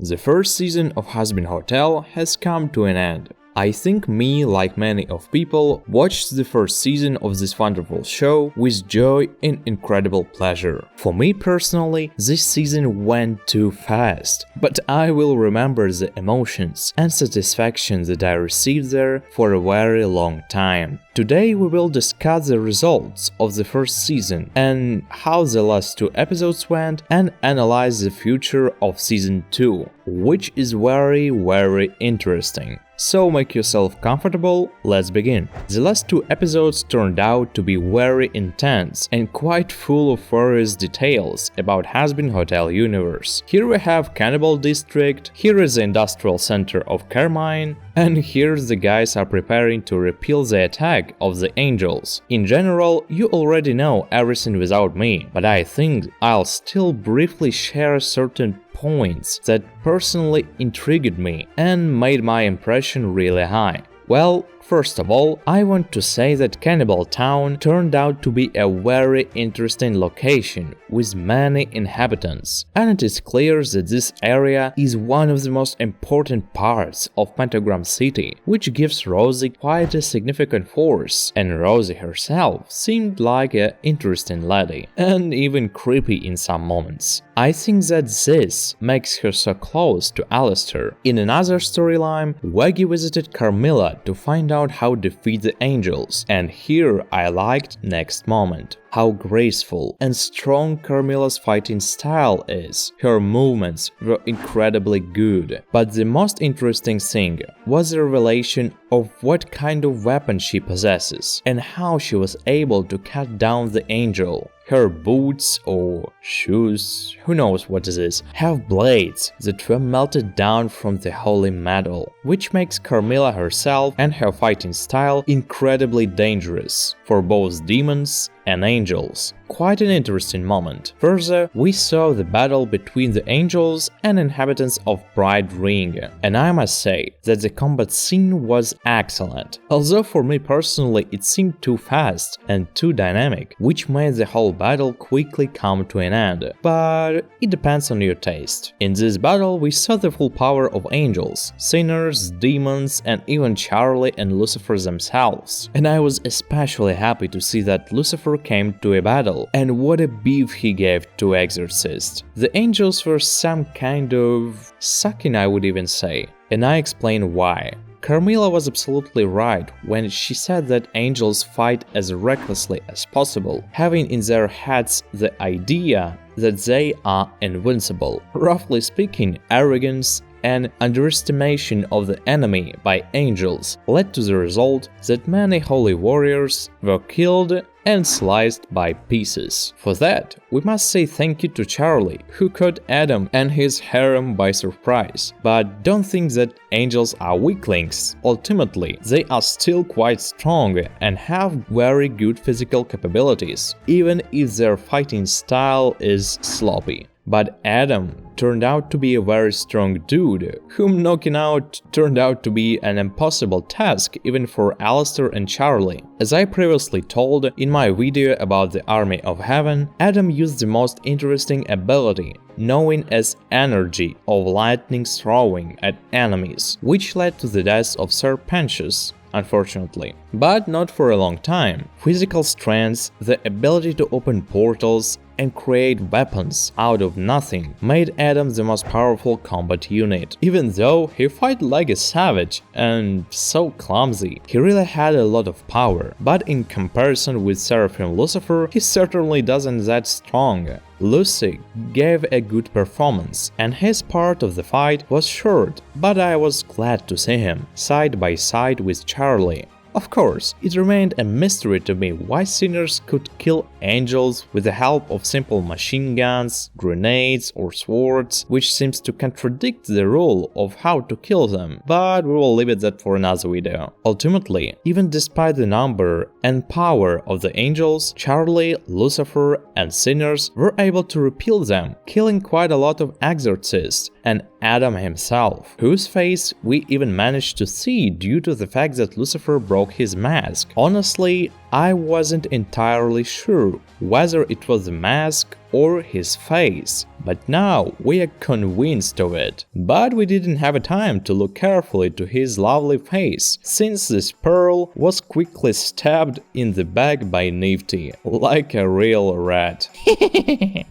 The first season of Hazbin Hotel has come to an end. I think me, like many of people, watched the first season of this wonderful show with joy and incredible pleasure. For me personally, this season went too fast, but I will remember the emotions and satisfaction that I received there for a very long time. Today we will discuss the results of the first season and how the last two episodes went and analyze the future of season 2, which is very interesting. So make yourself comfortable, let's begin. The last two episodes turned out to be very intense and quite full of various details about Hazbin Hotel universe. Here we have Cannibal District, here is the industrial center of Carmine, and here the guys are preparing to repel the attack of the angels. In general, you already know everything without me, but I think I'll still briefly share certain points that personally intrigued me and made my impression really high. Well, first of all, I want to say that Cannibal Town turned out to be a very interesting location with many inhabitants, and it is clear that this area is one of the most important parts of Pentagram City, which gives Rosie quite a significant force, and Rosie herself seemed like an interesting lady, and even creepy in some moments. I think that this makes her so close to Alistair. In another storyline, Waggy visited Carmilla to find out how to defeat the angels, and here I liked next moment. How graceful and strong Carmilla's fighting style is. Her movements were incredibly good. But the most interesting thing was the revelation of what kind of weapon she possesses and how she was able to cut down the angel. Her boots or shoes, who knows what it is, have blades that were melted down from the holy metal, which makes Carmilla herself and her fighting style incredibly dangerous for both demons and angels. Quite an interesting moment. Further, we saw the battle between the angels and inhabitants of Pride Ring, and I must say that the combat scene was excellent. Although for me personally it seemed too fast and too dynamic, which made the whole battle quickly come to an end. But it depends on your taste. In this battle we saw the full power of angels, sinners, demons, and even Charlie and Lucifer themselves. And I was especially happy to see that Lucifer came to a battle, and what a beef he gave to Exorcist. The angels were some kind of sucking, I would even say, and I explain why. Carmilla was absolutely right when she said that angels fight as recklessly as possible, having in their heads the idea that they are invincible. Roughly speaking, arrogance and underestimation of the enemy by angels led to the result that many holy warriors were killed and sliced by pieces. For that, we must say thank you to Charlie, who caught Adam and his harem by surprise. But don't think that angels are weaklings. Ultimately, they are still quite strong and have very good physical capabilities, even if their fighting style is sloppy. But Adam turned out to be a very strong dude, whom knocking out turned out to be an impossible task even for Alistair and Charlie. As I previously told in my video about the Army of Heaven, Adam used the most interesting ability, known as energy of lightning throwing at enemies, which led to the death of Sir Pentious, unfortunately. But not for a long time. Physical strength, the ability to open portals and create weapons out of nothing made Adam the most powerful combat unit. Even though he fought like a savage and so clumsy, he really had a lot of power. But in comparison with Seraphim Lucifer, he certainly doesn't that strong. Lucy gave a good performance, and his part of the fight was short, but I was glad to see him side by side with Charlie. Of course, it remained a mystery to me why sinners could kill angels with the help of simple machine guns, grenades or swords, which seems to contradict the rule of how to kill them, but we will leave it that for another video. Ultimately, even despite the number and power of the angels, Charlie, Lucifer and sinners were able to repel them, killing quite a lot of exorcists and Adam himself, whose face we even managed to see due to the fact that Lucifer broke his mask. Honestly, I wasn't entirely sure whether it was the mask or his face. But now we are convinced of it. But we didn't have a time to look carefully to his lovely face, since this pearl was quickly stabbed in the back by Nifty, like a real rat.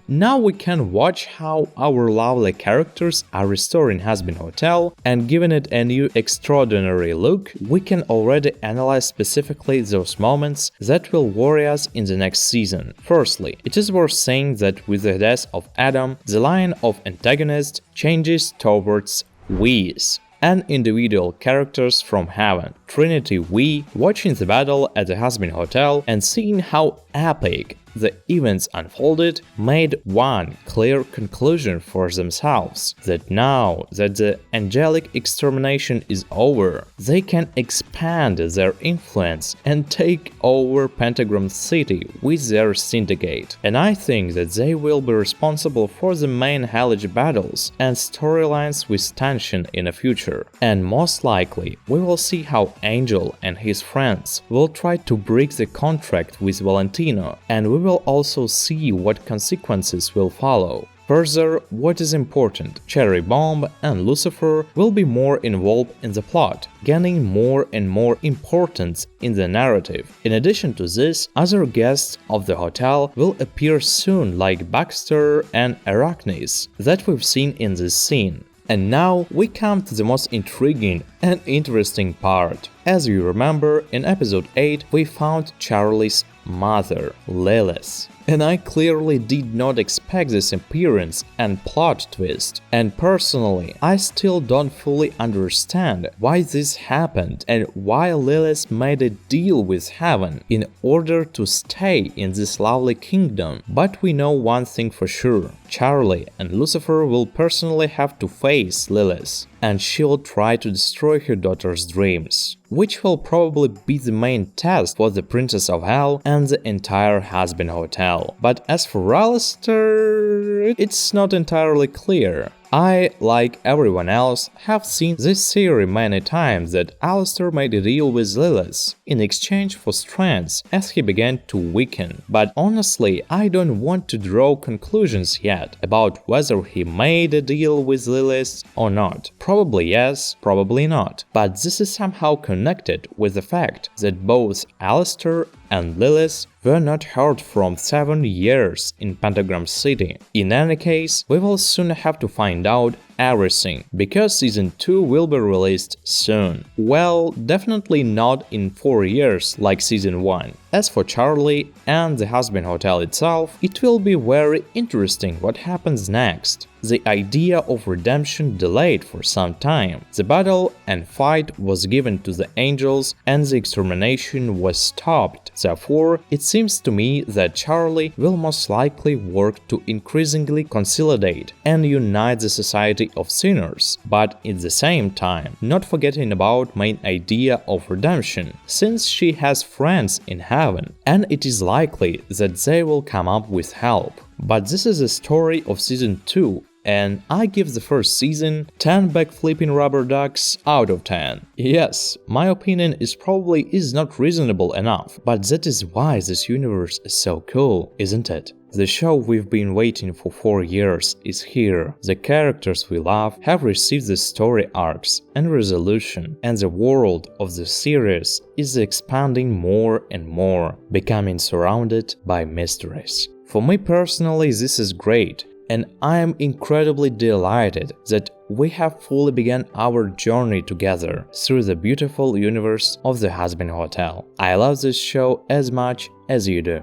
Now we can watch how our lovely characters are restored in Hazbin Hotel, and given it a new extraordinary look, we can already analyze specifically those moments that will worry us in the next season. Firstly, it is worth saying that with the death of Adam, the line of antagonist changes towards Wees, and individual characters from heaven. Trinity Wee, watching the battle at the Hazbin Hotel and seeing how epic the events unfolded, made one clear conclusion for themselves, that now that the angelic extermination is over, they can expand their influence and take over Pentagram City with their syndicate. And I think that they will be responsible for the main hellish battles and storylines with tension in the future. And most likely, we will see how Angel and his friends will try to break the contract with Valentino, and we will also see what consequences will follow. Further, what is important, Cherry Bomb and Lucifer will be more involved in the plot, gaining more and more importance in the narrative. In addition to this, other guests of the hotel will appear soon, like Baxter and Arachnis that we've seen in this scene. And now we come to the most intriguing and interesting part. As you remember, in episode 8 we found Charlie's mother, Lilith. And I clearly did not expect this appearance and plot twist. And personally, I still don't fully understand why this happened and why Lilith made a deal with heaven in order to stay in this lovely kingdom. But we know one thing for sure. Charlie and Lucifer will personally have to face Lilith, and she will try to destroy her daughter's dreams, which will probably be the main test for the Princess of Hell and the entire Hazbin Hotel. But as for Alistair, it's not entirely clear. I, like everyone else, have seen this theory many times that Alistair made a deal with Lilith in exchange for strength as he began to weaken. But honestly, I don't want to draw conclusions yet about whether he made a deal with Lilith or not. Probably yes, probably not. But this is somehow connected with the fact that both Alistair and Lilith were not heard from 7 years in Pentagram City. In any case, we will soon have to find out everything, because season 2 will be released soon. Well, definitely not in 4 years like season 1. As for Charlie and the Hazbin Hotel itself, it will be very interesting what happens next. The idea of redemption delayed for some time. The battle and fight was given to the angels and the extermination was stopped. Therefore, it seems to me that Charlie will most likely work to increasingly consolidate and unite the society of sinners, but at the same time, not forgetting about main idea of redemption, since she has friends in heaven, and it is likely that they will come up with help. But this is the story of season 2. And I give the first season 10 backflipping rubber ducks out of 10. Yes, my opinion probably is not reasonable enough, but that is why this universe is so cool, isn't it? The show we've been waiting for 4 years is here. The characters we love have received the story arcs and resolution, and the world of the series is expanding more and more, becoming surrounded by mysteries. For me personally, this is great. And I am incredibly delighted that we have fully begun our journey together through the beautiful universe of the Hazbin Hotel. I love this show as much as you do.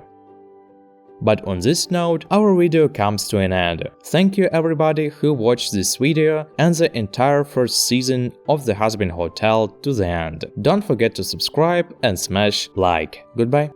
But on this note, our video comes to an end. Thank you everybody who watched this video and the entire first season of the Hazbin Hotel to the end. Don't forget to subscribe and smash like. Goodbye.